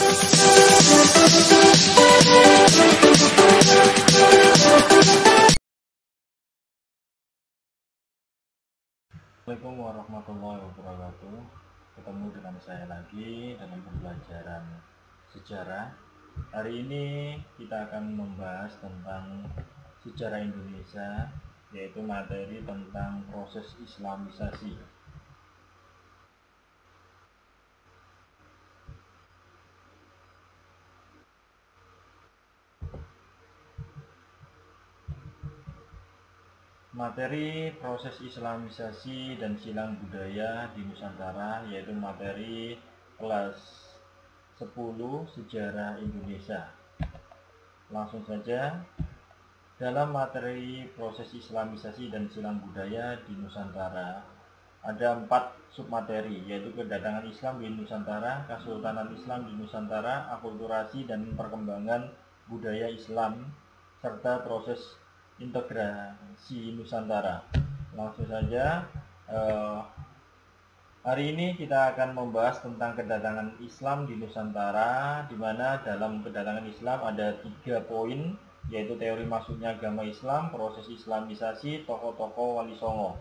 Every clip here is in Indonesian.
Assalamualaikum warahmatullahi wabarakatuh. Ketemu dengan saya lagi dalam pembelajaran sejarah. Hari ini kita akan membahas tentang sejarah Indonesia, yaitu materi tentang proses Islamisasi. Materi proses Islamisasi dan silang budaya di Nusantara, yaitu materi kelas 10 Sejarah Indonesia. Langsung saja, dalam materi proses Islamisasi dan silang budaya di Nusantara ada 4 submateri, yaitu kedatangan Islam di Nusantara, Kesultanan Islam di Nusantara, akulturasi dan perkembangan budaya Islam, serta proses integrasi Nusantara. Langsung saja, hari ini kita akan membahas tentang kedatangan Islam di Nusantara, di mana dalam kedatangan Islam ada 3 poin, yaitu teori masuknya agama Islam, proses Islamisasi, tokoh-tokoh Wali Songo.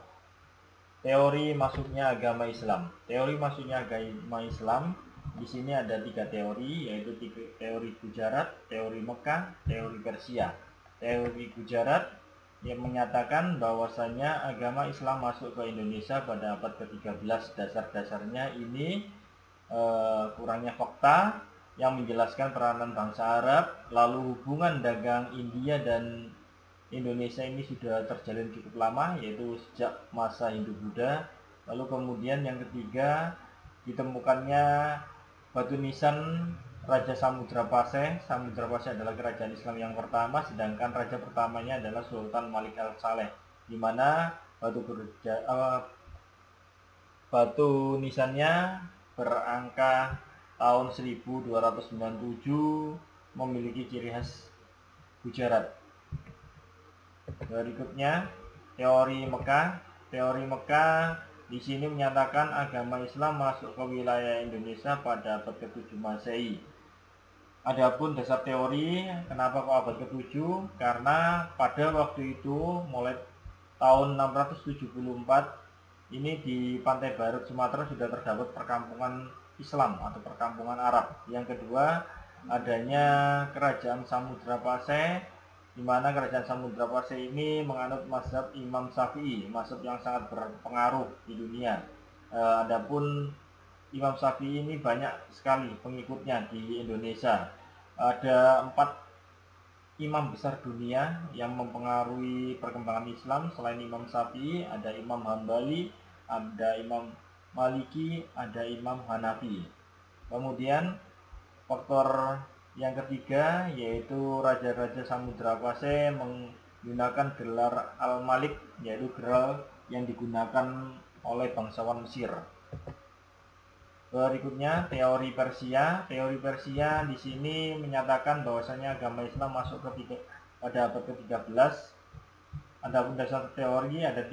Teori masuknya agama Islam. Teori masuknya agama Islam di sini ada 3 teori, yaitu teori Gujarat, teori Mekah, teori Persia. Teori Gujarat yang menyatakan bahwasanya agama Islam masuk ke Indonesia pada abad ke-13. Dasar-dasarnya ini kurangnya fakta yang menjelaskan peranan bangsa Arab, lalu hubungan dagang India dan Indonesia ini sudah terjalin cukup lama, yaitu sejak masa Hindu-Buddha. Lalu kemudian yang ketiga, ditemukannya batu nisan Raja Samudra Paseh. Samudra Paseh adalah kerajaan Islam yang pertama, sedangkan raja pertamanya adalah Sultan Malik Al-Saleh, di mana batu nisannya berangka tahun 1297, memiliki ciri khas Gujarat. Berikutnya, teori Mekah. Teori Mekah di sini menyatakan agama Islam masuk ke wilayah Indonesia pada abad ke-7 Masehi. Adapun dasar teori, kenapa kok abad ke-7? Karena pada waktu itu mulai tahun 674 ini di pantai barat Sumatera sudah terdapat perkampungan Islam atau perkampungan Arab. Yang kedua, adanya kerajaan Samudra Paseh, di mana kerajaan Samudra Paseh ini menganut mazhab Imam Syafi'i, mazhab yang sangat berpengaruh di dunia. Adapun Imam Syafi'i ini banyak sekali pengikutnya di Indonesia. Ada 4 imam besar dunia yang mempengaruhi perkembangan Islam. Selain Imam Syafi'i, ada Imam Hambali, ada Imam Maliki, ada Imam Hanafi. Kemudian faktor yang ketiga, yaitu raja-raja Samudra Paseh menggunakan gelar Al-Malik, yaitu gelar yang digunakan oleh bangsawan Mesir. Berikutnya, teori Persia. Teori Persia di sini menyatakan bahwasanya agama Islam masuk pada abad ke-13. Adapun dasar teori ada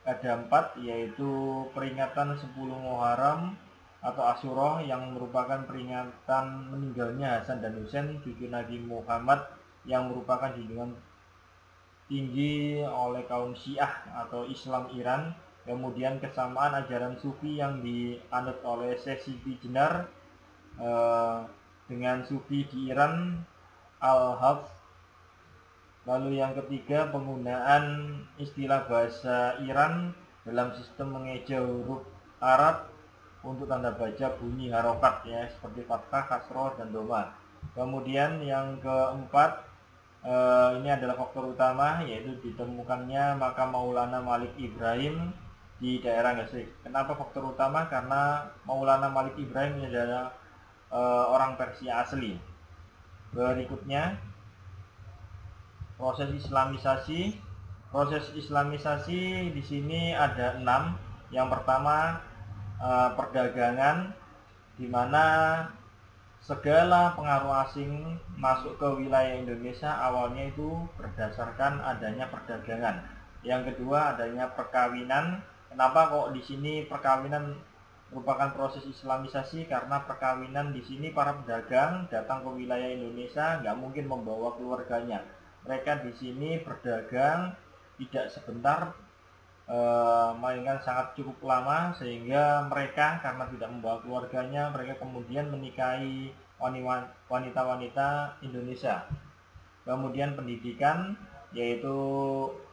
4, yaitu peringatan 10 Muharram atau Asyura yang merupakan peringatan meninggalnya Hasan dan Husain, cucu Nabi Muhammad, yang merupakan junjungan tinggi oleh kaum Syiah atau Islam Iran. Kemudian kesamaan ajaran Sufi yang dianut oleh Syekh Siti Jenar dengan Sufi di Iran, Al-Hafs. Lalu yang ketiga, penggunaan istilah bahasa Iran dalam sistem mengeja huruf Arab untuk tanda baca bunyi harokat, ya, seperti fathah, kasroh, dan doma. Kemudian yang keempat, ini adalah faktor utama, yaitu ditemukannya makam Maulana Malik Ibrahim di daerah Gresik. Kenapa faktor utama? Karena Maulana Malik Ibrahim ini adalah orang Persia asli. Berikutnya, proses Islamisasi. Proses Islamisasi di sini ada 6. Yang pertama, perdagangan, di mana segala pengaruh asing masuk ke wilayah Indonesia awalnya itu berdasarkan adanya perdagangan. Yang kedua, adanya perkawinan. Kenapa kok di sini perkawinan merupakan proses islamisasi karena perkawinan di sini para pedagang datang ke wilayah Indonesia nggak mungkin membawa keluarganya. Mereka di sini berdagang tidak sebentar, melainkan sangat cukup lama, sehingga mereka karena tidak membawa keluarganya, mereka kemudian menikahi wanita-wanita Indonesia. Kemudian pendidikan, yaitu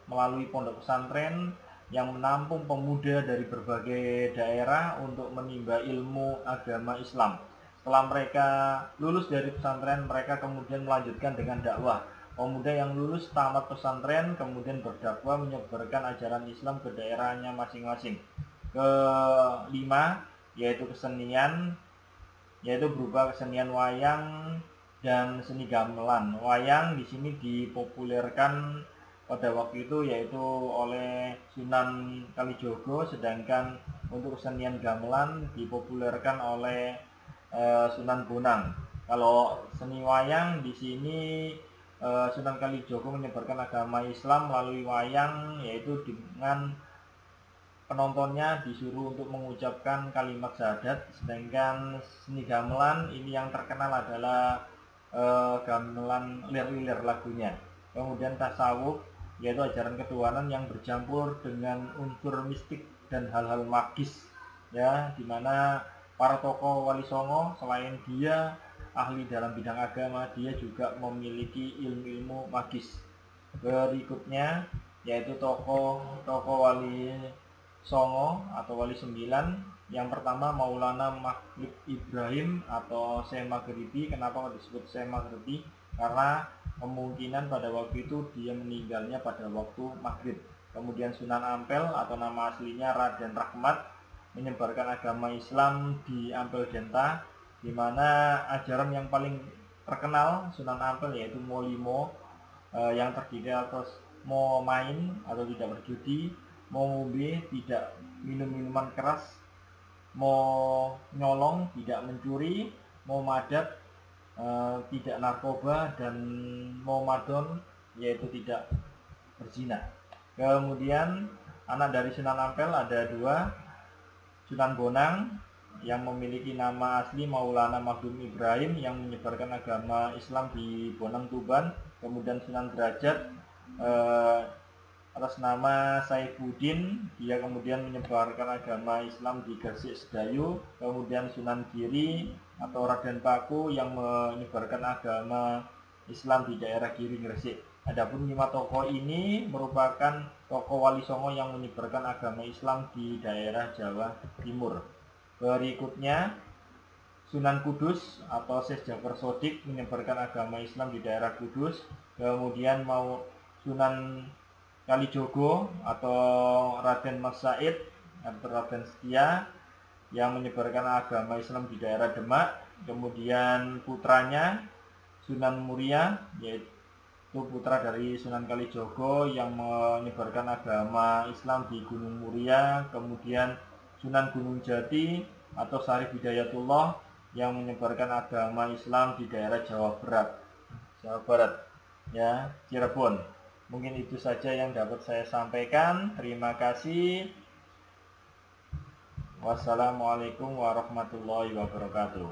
melalui pondok pesantren yang menampung pemuda dari berbagai daerah untuk menimba ilmu agama Islam. Setelah mereka lulus dari pesantren, mereka kemudian melanjutkan dengan dakwah. Pemuda yang lulus tamat pesantren kemudian berdakwah menyebarkan ajaran Islam ke daerahnya masing-masing. Kelima, yaitu kesenian, yaitu berupa kesenian wayang dan seni gamelan. Wayang di sini dipopulerkan pada waktu itu yaitu oleh Sunan Kalijogo, sedangkan untuk kesenian gamelan dipopulerkan oleh Sunan Bonang. Kalau seni wayang di sini Sunan Kalijogo menyebarkan agama Islam melalui wayang, yaitu dengan penontonnya disuruh untuk mengucapkan kalimat syahadat. Sedangkan seni gamelan ini yang terkenal adalah gamelan lir-lir lagunya. Kemudian tasawuf, yaitu ajaran ketuhanan yang bercampur dengan unsur mistik dan hal-hal magis, ya, dimana para tokoh Wali Songo selain dia ahli dalam bidang agama, dia juga memiliki ilmu-ilmu magis. Berikutnya yaitu tokoh Wali Songo atau Wali 9. Yang pertama Maulana Maghrib Ibrahim atau Syekh Maghribi. Kenapa disebut Syekh Maghribi? Karena kemungkinan pada waktu itu dia meninggalnya pada waktu maghrib. Kemudian Sunan Ampel atau nama aslinya Raden Rahmat menyebarkan agama Islam di Ampel Denta, di mana ajaran yang paling terkenal Sunan Ampel yaitu Molimo, yang terdiri atas mau main atau tidak berjudi, mau ngombe tidak minum minuman keras, mau nyolong tidak mencuri, mau madat tidak narkoba, dan mau madon yaitu tidak berzina. Kemudian anak dari Sunan Ampel ada dua, Sunan Bonang yang memiliki nama asli Maulana Maghrib Ibrahim yang menyebarkan agama Islam di Bonang Tuban. Kemudian Sunan Derajat atas nama Saifuddin, dia kemudian menyebarkan agama Islam di Gresik Sedayu. Kemudian Sunan Giri atau Raden Paku yang menyebarkan agama Islam di daerah Giri Gresik. Adapun 5 tokoh ini merupakan tokoh Wali Songo yang menyebarkan agama Islam di daerah Jawa Timur. Berikutnya Sunan Kudus atau Syekh Jafar Shodiq menyebarkan agama Islam di daerah Kudus. Kemudian mau Sunan Kalijogo atau Raden Mas Said atau Raden Setia yang menyebarkan agama Islam di daerah Demak. Kemudian putranya Sunan Muria, yaitu putra dari Sunan Kalijogo yang menyebarkan agama Islam di Gunung Muria. Kemudian Sunan Gunung Jati atau Syarif Hidayatullah yang menyebarkan agama Islam di daerah Jawa Barat, ya, Cirebon. Mungkin itu saja yang dapat saya sampaikan. Terima kasih. Wassalamualaikum warahmatullahi wabarakatuh.